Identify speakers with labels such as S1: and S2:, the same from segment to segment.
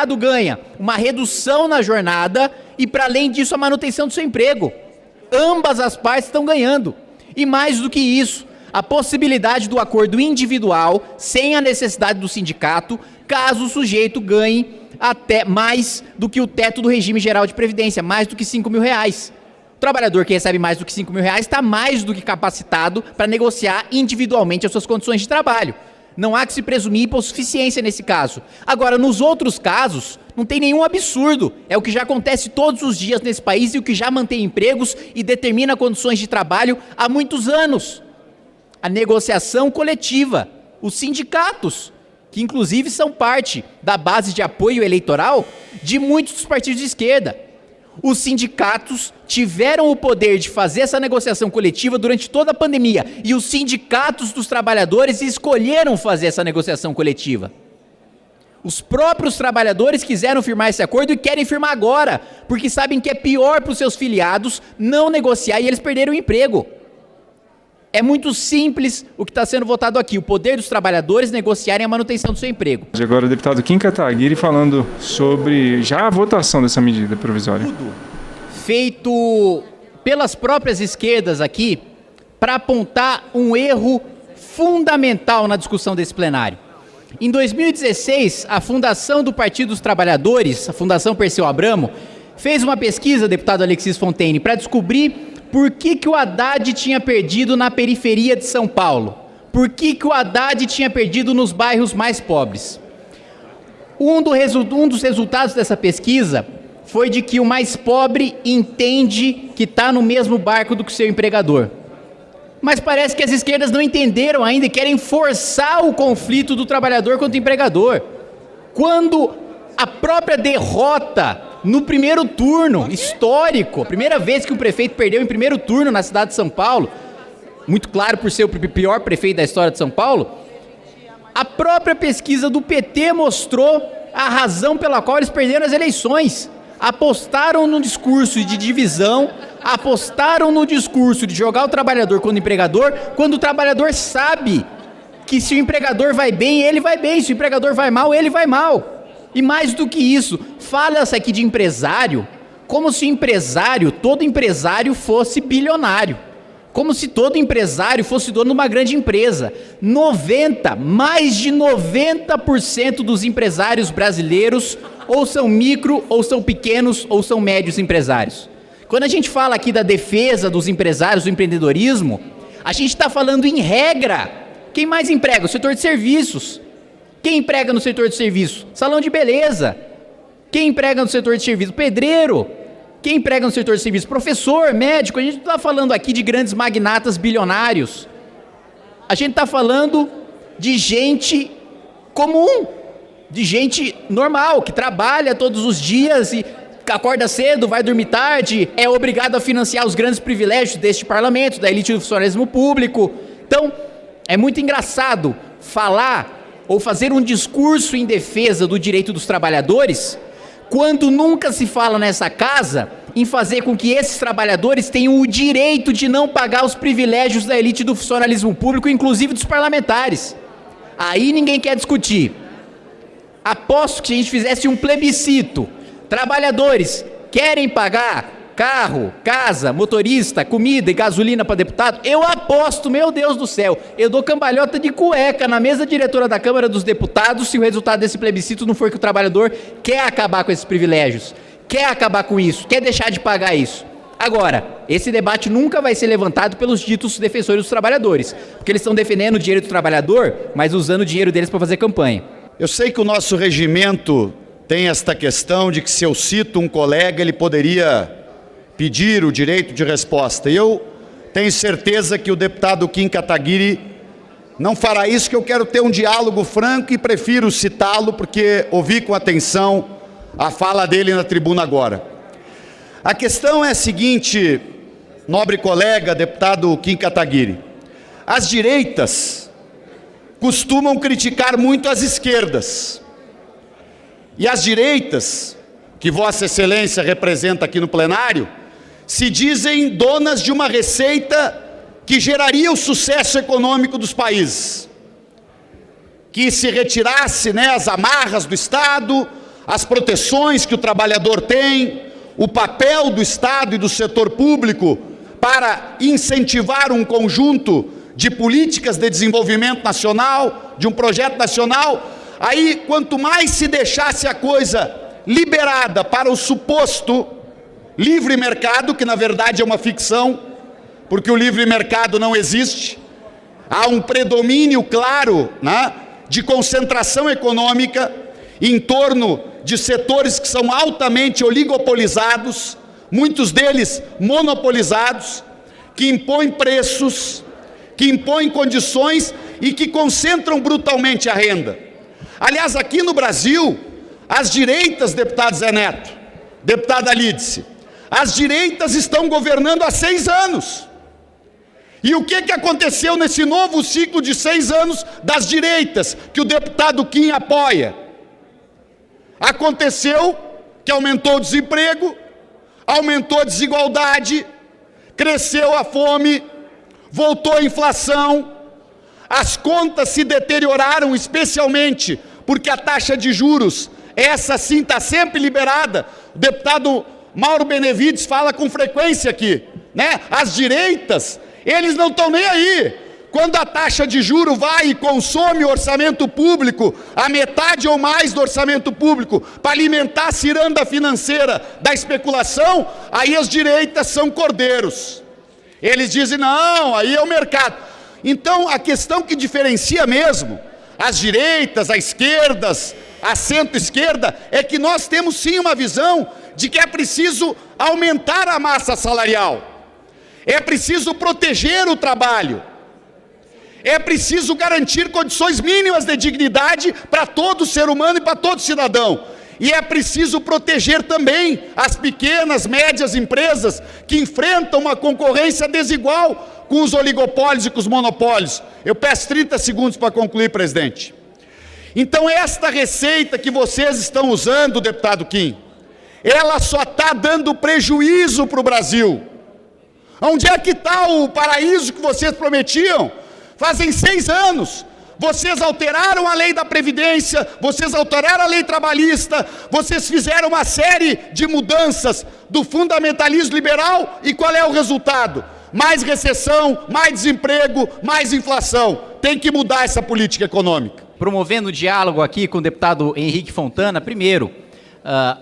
S1: empregado ganha uma redução na jornada e, para além disso, a manutenção do seu emprego. Ambas as partes estão ganhando. E mais do que isso, a possibilidade do acordo individual, sem a necessidade do sindicato, caso o sujeito ganhe até mais do que o teto do regime geral de previdência, mais do que R$5.000. O trabalhador que recebe mais do que R$5.000 está mais do que capacitado para negociar individualmente as suas condições de trabalho. Não há que se presumir hipossuficiência nesse caso. Agora, nos outros casos, não tem nenhum absurdo. É o que já acontece todos os dias nesse país e o que já mantém empregos e determina condições de trabalho há muitos anos. A negociação coletiva, os sindicatos, que inclusive são parte da base de apoio eleitoral de muitos dos partidos de esquerda. Os sindicatos tiveram o poder de fazer essa negociação coletiva durante toda a pandemia e os sindicatos dos trabalhadores escolheram fazer essa negociação coletiva. Os próprios trabalhadores quiseram firmar esse acordo e querem firmar agora, porque sabem que é pior para os seus filiados não negociar e eles perderam o emprego. É muito simples o que está sendo votado aqui, o poder dos trabalhadores negociarem a manutenção do seu emprego.
S2: Agora o deputado Kim Kataguiri falando sobre já a votação dessa medida provisória.
S1: Tudo feito pelas próprias esquerdas aqui para apontar um erro fundamental na discussão desse plenário. Em 2016, a Fundação do Partido dos Trabalhadores, a Fundação Perseu Abramo, fez uma pesquisa, deputado Alexis Fontaine, para descobrir por que o Haddad tinha perdido na periferia de São Paulo? Por que o Haddad tinha perdido nos bairros mais pobres? Um dos resultados dessa pesquisa foi de que o mais pobre entende que está no mesmo barco do que o seu empregador. Mas parece que as esquerdas não entenderam ainda e querem forçar o conflito do trabalhador contra o empregador. Quando a própria derrota no primeiro turno, histórico, a primeira vez que um prefeito perdeu em primeiro turno na cidade de São Paulo, muito claro por ser o pior prefeito da história de São Paulo, a própria pesquisa do PT mostrou a razão pela qual eles perderam as eleições. Apostaram no discurso de divisão, apostaram no discurso de jogar o trabalhador contra o empregador, quando o trabalhador sabe que se o empregador vai bem, ele vai bem, se o empregador vai mal, ele vai mal. E mais do que isso, fala-se aqui de empresário, como se todo empresário fosse bilionário. Como se todo empresário fosse dono de uma grande empresa. Mais de 90% dos empresários brasileiros ou são micro, ou são pequenos, ou são médios empresários. Quando a gente fala aqui da defesa dos empresários, do empreendedorismo, a gente está falando em regra. Quem mais emprega? O setor de serviços. Quem emprega no setor de serviço? Salão de beleza. Quem emprega no setor de serviço? Pedreiro. Quem emprega no setor de serviço? Professor, médico. A gente não está falando aqui de grandes magnatas bilionários. A gente está falando de gente comum, de gente normal, que trabalha todos os dias e acorda cedo, vai dormir tarde, é obrigado a financiar os grandes privilégios deste parlamento, da elite do funcionalismo público. Então, é muito engraçado falar ou fazer um discurso em defesa do direito dos trabalhadores, quando nunca se fala nessa casa em fazer com que esses trabalhadores tenham o direito de não pagar os privilégios da elite do funcionalismo público, inclusive dos parlamentares. Aí ninguém quer discutir. Aposto que se a gente fizesse um plebiscito, trabalhadores querem pagar carro, casa, motorista, comida e gasolina para deputado, eu aposto, meu Deus do céu, eu dou cambalhota de cueca na mesa diretora da Câmara dos Deputados se o resultado desse plebiscito não for que o trabalhador quer acabar com esses privilégios, quer acabar com isso, quer deixar de pagar isso. Agora, esse debate nunca vai ser levantado pelos ditos defensores dos trabalhadores, porque eles estão defendendo o dinheiro do trabalhador, mas usando o dinheiro deles para fazer campanha.
S3: Eu sei que o nosso regimento tem esta questão de que se eu cito um colega, ele poderia pedir o direito de resposta. E eu tenho certeza que o deputado Kim Kataguiri não fará isso, que eu quero ter um diálogo franco e prefiro citá-lo porque ouvi com atenção a fala dele na tribuna agora. A questão é a seguinte, nobre colega, deputado Kim Kataguiri. As direitas costumam criticar muito as esquerdas. E as direitas, que Vossa Excelência representa aqui no plenário, se dizem donas de uma receita que geraria o sucesso econômico dos países. Que se retirasse as amarras do Estado, as proteções que o trabalhador tem, o papel do Estado e do setor público para incentivar um conjunto de políticas de desenvolvimento nacional, de um projeto nacional, aí quanto mais se deixasse a coisa liberada para o suposto livre mercado, que na verdade é uma ficção, porque o livre mercado não existe, há um predomínio claro, né, de concentração econômica em torno de setores que são altamente oligopolizados, muitos deles monopolizados, que impõem preços, que impõem condições e que concentram brutalmente a renda. Aliás, aqui no Brasil, as direitas, deputado Zé Neto, deputada Lídice, as direitas estão governando há 6 anos. E o que aconteceu nesse novo ciclo de 6 anos das direitas, que o deputado Kim apoia? Aconteceu que aumentou o desemprego, aumentou a desigualdade, cresceu a fome, voltou a inflação, as contas se deterioraram, especialmente porque a taxa de juros, essa sim está sempre liberada. O deputado Mauro Benevides fala com frequência aqui, né? As direitas, eles não estão nem aí. Quando a taxa de juro vai e consome o orçamento público, a metade ou mais do orçamento público, para alimentar a ciranda financeira da especulação, aí as direitas são cordeiros. Eles dizem, não, aí é o mercado. Então, a questão que diferencia mesmo as direitas, as esquerdas, a centro-esquerda, é que nós temos sim uma visão de que é preciso aumentar a massa salarial, é preciso proteger o trabalho, é preciso garantir condições mínimas de dignidade para todo ser humano e para todo cidadão. E é preciso proteger também as pequenas, médias empresas que enfrentam uma concorrência desigual com os oligopólios e com os monopólios. Eu peço 30 segundos para concluir, presidente. Então, esta receita que vocês estão usando, deputado Kim, ela só está dando prejuízo para o Brasil. Onde é que está o paraíso que vocês prometiam? Fazem 6 anos. Vocês alteraram a lei da Previdência, vocês alteraram a lei trabalhista, vocês fizeram uma série de mudanças do fundamentalismo liberal e qual é o resultado? Mais recessão, mais desemprego, mais inflação. Tem que mudar essa política econômica.
S1: Promovendo o diálogo aqui com o deputado Henrique Fontana, primeiro,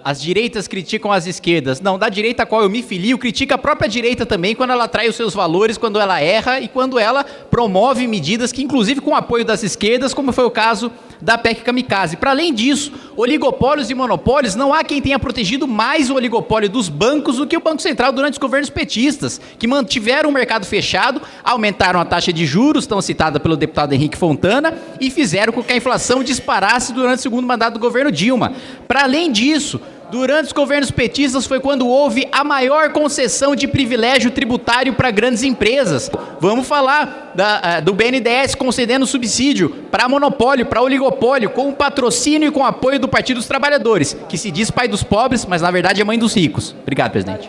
S1: as direitas criticam as esquerdas. Não, da direita a qual eu me filio, critica a própria direita também quando ela trai os seus valores, quando ela erra e quando ela promove medidas que, inclusive com o apoio das esquerdas, como foi o caso da PEC Kamikaze. Para além disso, oligopólios e monopólios, não há quem tenha protegido mais o oligopólio dos bancos do que o Banco Central durante os governos petistas, que mantiveram o mercado fechado, aumentaram a taxa de juros, tão citada pelo deputado Henrique Fontana, e fizeram com que a inflação disparasse durante o segundo mandato do governo Dilma. Para além disso, durante os governos petistas foi quando houve a maior concessão de privilégio tributário para grandes empresas. Vamos falar do BNDES concedendo subsídio para monopólio, para oligopólio, com o patrocínio e com o apoio do Partido dos Trabalhadores, que se diz pai dos pobres, mas na verdade é mãe dos ricos. Obrigado, presidente.